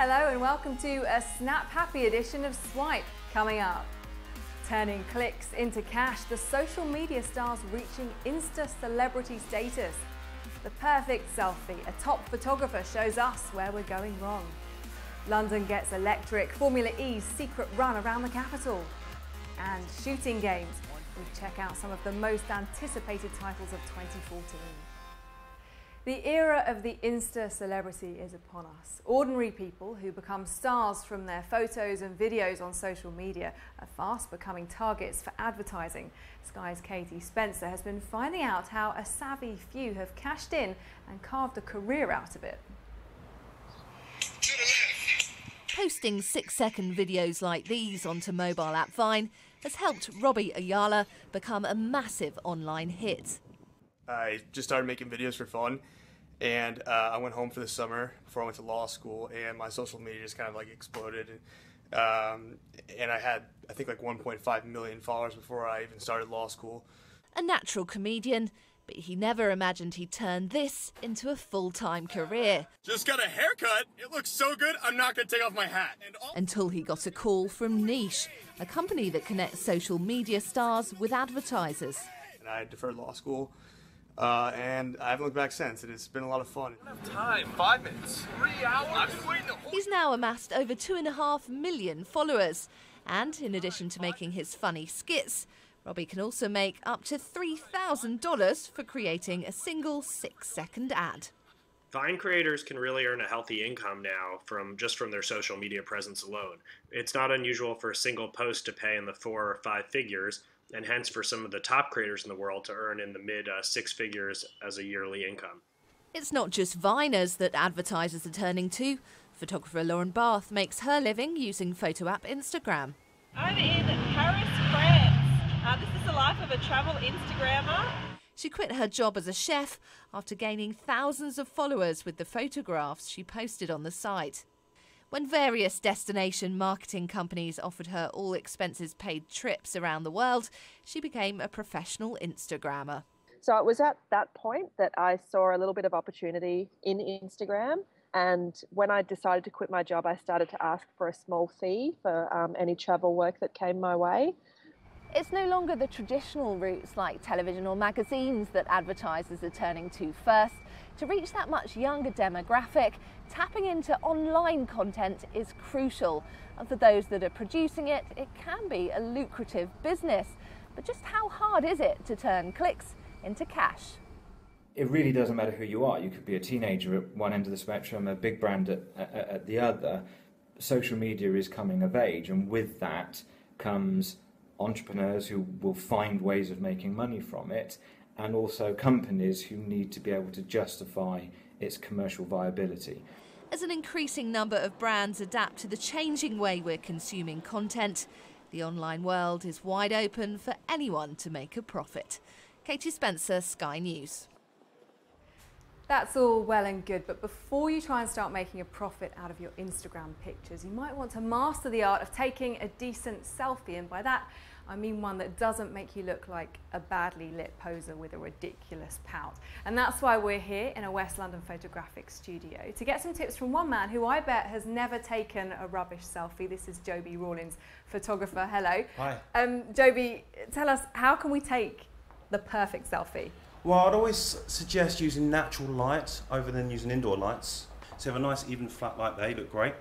Hello and welcome to a Snap Happy edition of Swipe coming up. Turning clicks into cash, the social media stars reaching Insta celebrity status. The perfect selfie, a top photographer shows us where we're going wrong. London gets electric, Formula E's secret run around the capital. And shooting games, we check out some of the most anticipated titles of 2014. The era of the Insta celebrity is upon us. Ordinary people who become stars from their photos and videos on social media are fast becoming targets for advertising. Sky's Katie Spencer has been finding out how a savvy few have cashed in and carved a career out of it. Posting 6-second videos like these onto mobile app Vine has helped Robbie Ayala become a massive online hit. I just started making videos for fun, and I went home for the summer before I went to law school, and my social media just kind of like exploded. And I had, I think, like 1.5 million followers before I even started law school. A natural comedian, but he never imagined he'd turn this into a full-time career. Just got a haircut. It looks so good, I'm not going to take off my hat. Until he got a call from Niche, a company that connects social media stars with advertisers. And I deferred law school, and I haven't looked back since. It's been a lot of fun. I don't have time. 5 minutes. 3 hours. I've been waiting the whole... He's now amassed over 2.5 million followers. And in addition to making his funny skits, Robbie can also make up to $3,000 for creating a single 6-second ad. Vine creators can really earn a healthy income now from their social media presence alone. It's not unusual for a single post to pay in the 4 or 5 figures, and hence for some of the top creators in the world to earn in the mid-6 figures as a yearly income. It's not just Viners that advertisers are turning to. Photographer Lauren Barth makes her living using photo app Instagram. I'm in Paris, France. This is the life of a travel Instagrammer. She quit her job as a chef after gaining thousands of followers with the photographs she posted on the site. When various destination marketing companies offered her all expenses paid trips around the world, she became a professional Instagrammer. So it was at that point that I saw a little bit of opportunity in Instagram. And when I decided to quit my job, I started to ask for a small fee for any travel work that came my way. It's no longer the traditional routes like television or magazines that advertisers are turning to first. To reach that much younger demographic, tapping into online content is crucial. And for those that are producing it, it can be a lucrative business. But just how hard is it to turn clicks into cash? It really doesn't matter who you are. You could be a teenager at one end of the spectrum, a big brand at the other. Social media is coming of age, and with that comes entrepreneurs who will find ways of making money from it, and also companies who need to be able to justify its commercial viability. As an increasing number of brands adapt to the changing way we're consuming content, the online world is wide open for anyone to make a profit. Katie Spencer, Sky News. That's all well and good, but before you try and start making a profit out of your Instagram pictures, you might want to master the art of taking a decent selfie, and by that I mean one that doesn't make you look like a badly lit poser with a ridiculous pout. And that's why we're here in a West London photographic studio to get some tips from one man who I bet has never taken a rubbish selfie. This is Joby Rawlins, photographer. Hello. Hi. Joby, tell us, how can we take the perfect selfie? Well, I'd always suggest using natural light over than using indoor lights. So you have a nice even flat light there, you look great.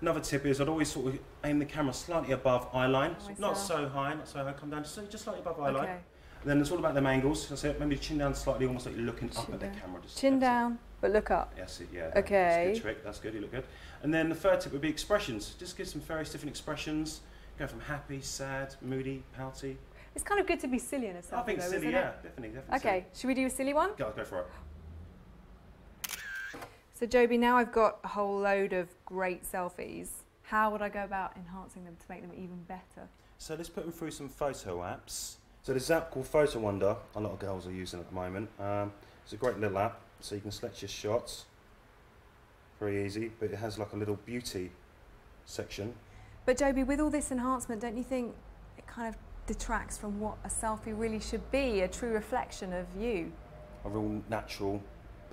Another tip is I'd always sort of aim the camera slightly above eye line. So not so high, come down, just slightly above eye line. And then it's all about them angles. So maybe chin down slightly, almost like you're looking up at the camera. Chin down, but look up. Yes, yeah. Okay. That's a good trick, that's good, you look good. And then the third tip would be expressions. Just give some various different expressions. Go from happy, sad, moody, pouty. It's kind of good to be silly in a selfie, I think though, silly, yeah, definitely. Okay, should we do a silly one? Go for it. So Joby, now I've got a whole load of great selfies. How would I go about enhancing them to make them even better? So let's put them through some photo apps. So there's an app called Photo Wonder, a lot of girls are using at the moment. It's a great little app, so you can select your shots. Very easy, but it has like a little beauty section. But Joby, with all this enhancement, don't you think it kind of detracts from what a selfie really should be, a true reflection of you? A real natural,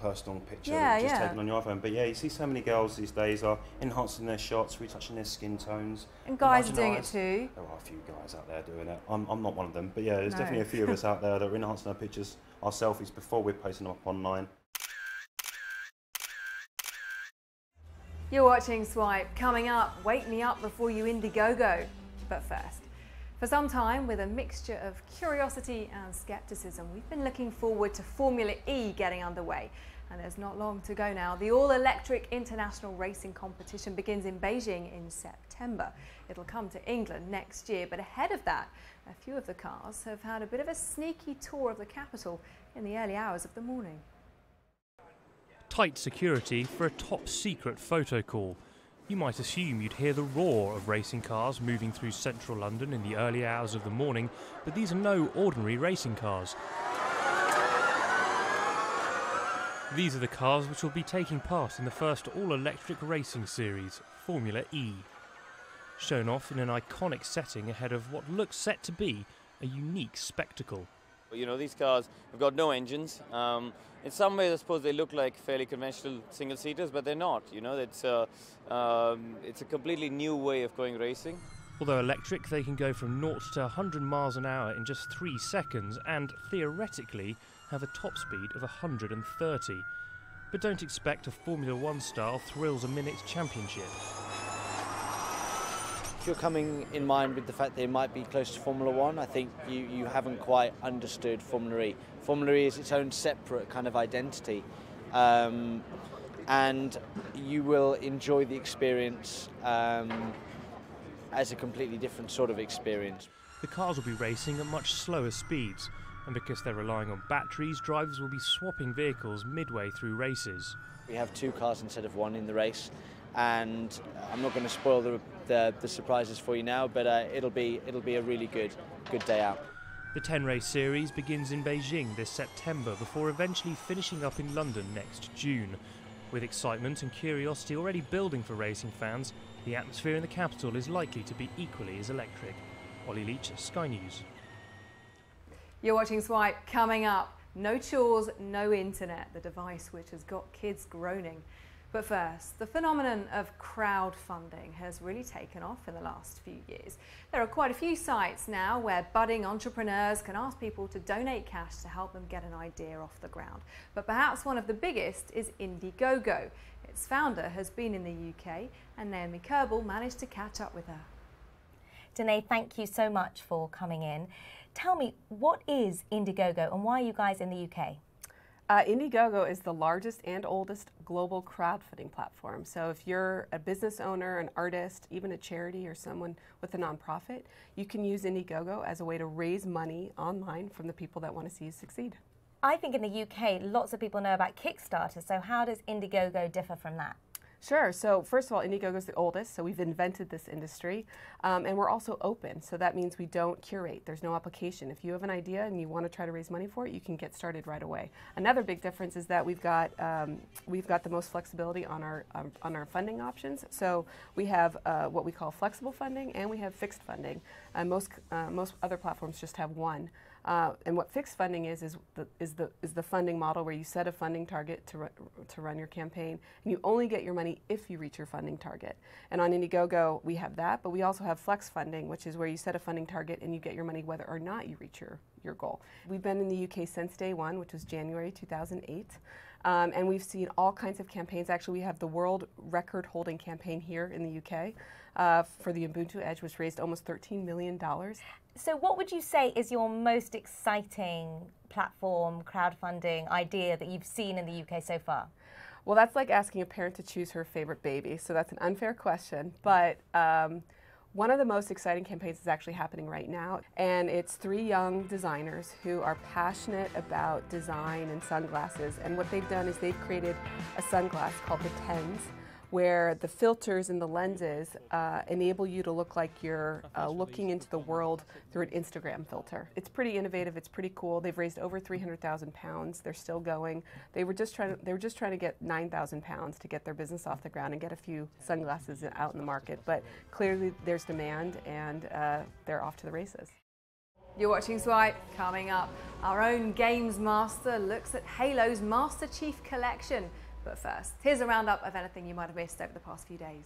personal picture Yeah, just yeah. taken on your iPhone. But yeah, you see so many girls these days are enhancing their shots, retouching their skin tones. And guys are enlarging doing eyes. it too. There are a few guys out there doing it. I'm not one of them, but yeah, there's No. definitely a few of us out there that are enhancing our pictures, our selfies before we're posting them up online. You're watching Swipe. Coming up, wake me up before you Indiegogo. But first, for some time, with a mixture of curiosity and skepticism, we've been looking forward to Formula E getting underway. And there's not long to go now. The all-electric international racing competition begins in Beijing in September. It'll come to England next year, but ahead of that, a few of the cars have had a bit of a sneaky tour of the capital in the early hours of the morning. Tight security for a top-secret photo call. You might assume you'd hear the roar of racing cars moving through central London in the early hours of the morning, but these are no ordinary racing cars. These are the cars which will be taking part in the first all-electric racing series, Formula E. Shown off in an iconic setting ahead of what looks set to be a unique spectacle. You know, these cars have got no engines. In some ways, I suppose they look like fairly conventional single-seaters, but they're not. You know, it's a completely new way of going racing. Although electric, they can go from 0 to 100 miles an hour in just 3 seconds and, theoretically, have a top speed of 130. But don't expect a Formula One style thrills-a-minute championship. If you're coming in mind with the fact that it might be close to Formula One, I think you haven't quite understood Formula E. Formula E is its own separate kind of identity, and you will enjoy the experience as a completely different sort of experience. The cars will be racing at much slower speeds, and because they're relying on batteries, drivers will be swapping vehicles midway through races. We have 2 cars instead of 1 in the race, and I'm not going to spoil the surprises for you now, but it'll be a really good day out. The 10-race series begins in Beijing this September before eventually finishing up in London next June. With excitement and curiosity already building for racing fans, the atmosphere in the capital is likely to be equally as electric. Ollie Leach, Sky News. You're watching Swipe. Coming up, no chores, no internet, the device which has got kids groaning. But first, the phenomenon of crowdfunding has really taken off in the last few years. There are quite a few sites now where budding entrepreneurs can ask people to donate cash to help them get an idea off the ground. But perhaps one of the biggest is Indiegogo. Its founder has been in the UK, and Naomi Kerbel managed to catch up with her. Danae, thank you so much for coming in. Tell me, what is Indiegogo and why are you guys in the UK? Indiegogo is the largest and oldest global crowdfunding platform. So if you're a business owner, an artist, even a charity or someone with a nonprofit, you can use Indiegogo as a way to raise money online from the people that want to see you succeed. I think in the UK, lots of people know about Kickstarter, so how does Indiegogo differ from that? Sure. So first of all, Indiegogo is the oldest, so we've invented this industry, and we're also open. So that means we don't curate. There's no application. If you have an idea and you want to try to raise money for it, you can get started right away. Another big difference is that we've got the most flexibility on our funding options. So we have what we call flexible funding, and we have fixed funding. Most other platforms just have one. And what fixed funding is the funding model where you set a funding target to run your campaign, and you only get your money if you reach your funding target. And on Indiegogo, we have that, but we also have flex funding, which is where you set a funding target and you get your money whether or not you reach your goal. We've been in the UK since day one, which was January 2008. And we've seen all kinds of campaigns. Actually, we have the world record-holding campaign here in the UK for the Ubuntu Edge, which raised almost $13 million. So what would you say is your most exciting platform, crowdfunding idea that you've seen in the UK so far? Well, that's like asking a parent to choose her favorite baby, so that's an unfair question. But one of the most exciting campaigns is actually happening right now, and it's 3 young designers who are passionate about design and sunglasses. And what they've done is they've created a sunglass called the Tens, where the filters and the lenses enable you to look like you're looking into the world through an Instagram filter. It's pretty innovative. It's pretty cool. They've raised over £300,000. They're still going. They were just trying to get £9,000 to get their business off the ground and get a few sunglasses out in the market. But clearly, there's demand, and they're off to the races. You're watching Swipe. Coming up, Our own Games Master looks at Halo's Master Chief Collection. But first, here's a roundup of anything you might have missed over the past few days.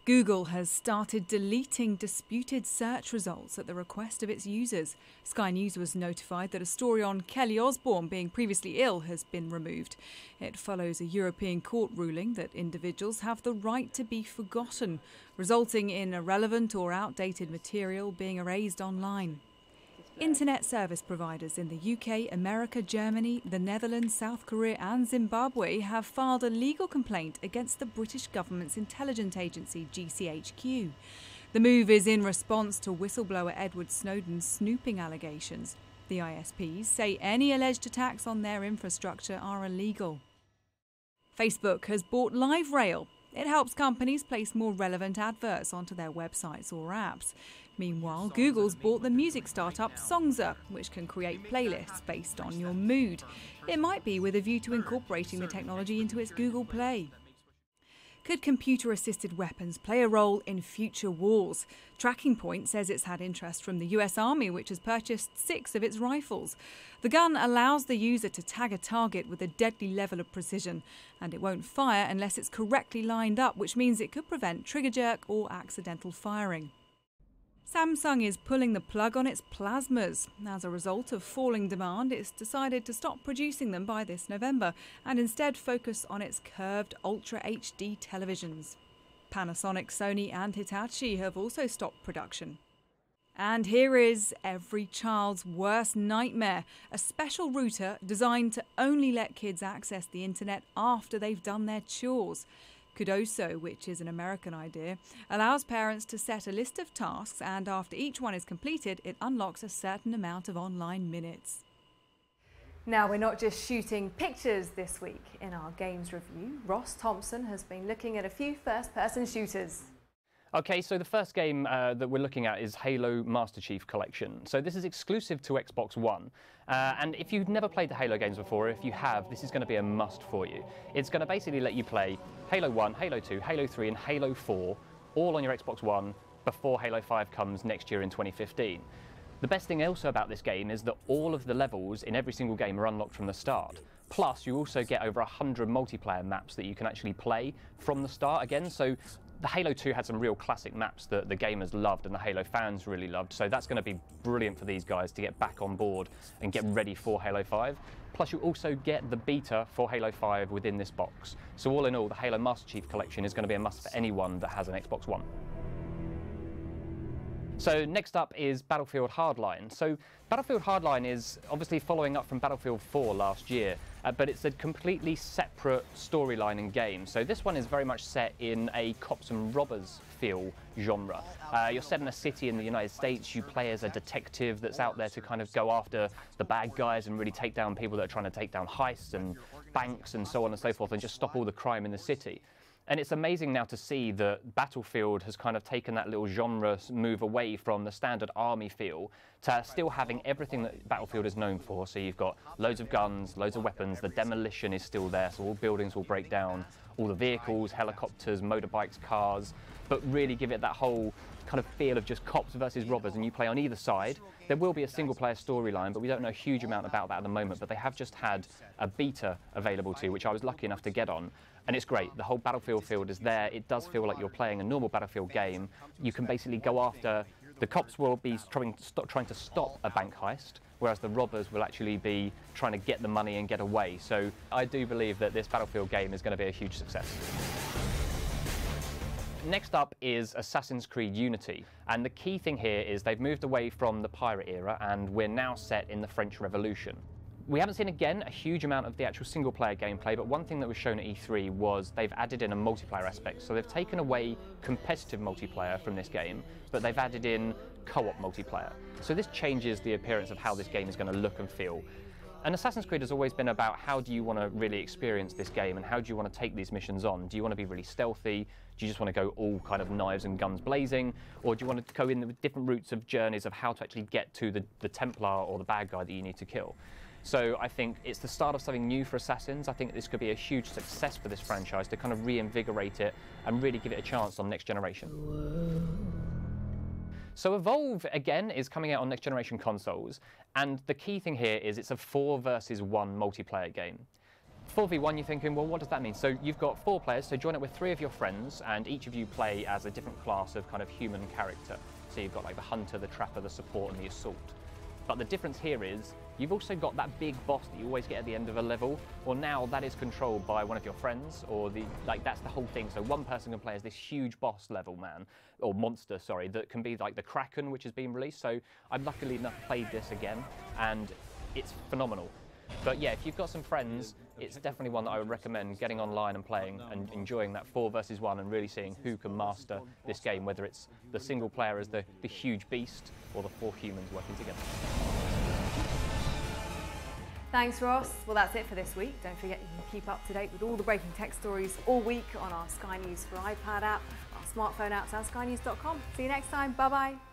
Google has started deleting disputed search results at the request of its users. Sky News was notified that a story on Kelly Osbourne being previously ill has been removed. It follows a European court ruling that individuals have the right to be forgotten, resulting in irrelevant or outdated material being erased online. Internet service providers in the UK, America, Germany, the Netherlands, South Korea and Zimbabwe have filed a legal complaint against the British government's intelligence agency, GCHQ. The move is in response to whistleblower Edward Snowden's snooping allegations. The ISPs say any alleged attacks on their infrastructure are illegal. Facebook has bought LiveRail. It helps companies place more relevant adverts onto their websites or apps. Meanwhile, Google's bought the music startup Songza, which can create playlists based on your mood. It might be with a view to incorporating the technology into its Google Play. Could computer-assisted weapons play a role in future wars? Tracking Point says it's had interest from the US Army, which has purchased 6 of its rifles. The gun allows the user to tag a target with a deadly level of precision, and it won't fire unless it's correctly lined up, which means it could prevent trigger jerk or accidental firing. Samsung is pulling the plug on its plasmas. As a result of falling demand, it's decided to stop producing them by this November and instead focus on its curved Ultra HD televisions. Panasonic, Sony and Hitachi have also stopped production. And here is every child's worst nightmare, a special router designed to only let kids access the internet after they've done their chores. Kudoso, which is an American idea, allows parents to set a list of tasks, and after each one is completed, it unlocks a certain amount of online minutes. Now, we're not just shooting pictures this week. In our games review, Ross Thompson has been looking at a few first-person shooters. Okay, so the first game that we're looking at is Halo Master Chief Collection. So this is exclusive to Xbox One. And if you've never played the Halo games before, if you have, this is going to be a must for you. It's going to basically let you play Halo 1, Halo 2, Halo 3 and Halo 4 all on your Xbox One before Halo 5 comes next year in 2015. The best thing also about this game is that all of the levels in every single game are unlocked from the start. Plus, you also get over 100 multiplayer maps that you can actually play from the start again. So the Halo 2 had some real classic maps that the gamers loved and the Halo fans really loved, so that's going to be brilliant for these guys to get back on board and get ready for Halo 5. Plus you also get the beta for Halo 5 within this box. So all in all, the Halo Master Chief Collection is going to be a must for anyone that has an Xbox One. So next up is Battlefield Hardline. So Battlefield Hardline is obviously following up from Battlefield 4 last year, but it's a completely separate storyline and game. So this one is very much set in a cops and robbers feel genre. You're set in a city in the United States. You play as a detective that's out there to kind of go after the bad guys and really take down people that are trying to take down heists and banks and so on and so forth and just stop all the crime in the city. And it's amazing now to see that Battlefield has kind of taken that little genre move away from the standard army feel to still having everything that Battlefield is known for. So you've got loads of guns, loads of weapons, the demolition is still there, so all buildings will break down, all the vehicles, helicopters, motorbikes, cars, but really give it that whole kind of feel of just cops versus robbers, and you play on either side. There will be a single-player storyline, but we don't know a huge amount about that at the moment, but they have just had a beta available to, which I was lucky enough to get on, and it's great. The whole Battlefield field is there. It does feel like you're playing a normal Battlefield game. You can basically go after, the cops will be trying to stop a bank heist, whereas the robbers will actually be trying to get the money and get away. So I do believe that this Battlefield game is going to be a huge success. Next up is Assassin's Creed Unity, and the key thing here is they've moved away from the pirate era and we're now set in the French Revolution. We haven't seen, again, a huge amount of the actual single-player gameplay, but one thing that was shown at E3 was they've added in a multiplayer aspect. So they've taken away competitive multiplayer from this game, but they've added in co-op multiplayer. So this changes the appearance of how this game is going to look and feel. And Assassin's Creed has always been about how do you want to really experience this game and how do you want to take these missions on? Do you want to be really stealthy? Do you just want to go all kind of knives and guns blazing? Or do you want to go in the different routes of journeys of how to actually get to the Templar or the bad guy that you need to kill? So I think it's the start of something new for Assassins. I think this could be a huge success for this franchise to kind of reinvigorate it and really give it a chance on next generation. So Evolve, again, is coming out on next generation consoles, and the key thing here is it's a 4 versus 1 multiplayer game. 4v1, you're thinking, well, what does that mean? So you've got 4 players, so join it with 3 of your friends, and each of you play as a different class of kind of human character. So you've got like the hunter, the trapper, the support, and the assault. But the difference here is you've also got that big boss that you always get at the end of a level. Well, now that is controlled by one of your friends, or that's the whole thing. So one person can play as this huge boss level man, or monster, sorry, that can be like the Kraken, which has been released. So I've luckily enough played this again, and it's phenomenal. But yeah, if you've got some friends, it's definitely one that I would recommend getting online and playing and enjoying that 4 versus 1 and really seeing who can master this game, whether it's the single player as the huge beast or the 4 humans working together. Thanks, Ross. Well, that's it for this week. Don't forget you can keep up to date with all the breaking tech stories all week on our Sky News for iPad app, our smartphone apps and skynews.com. See you next time. Bye-bye.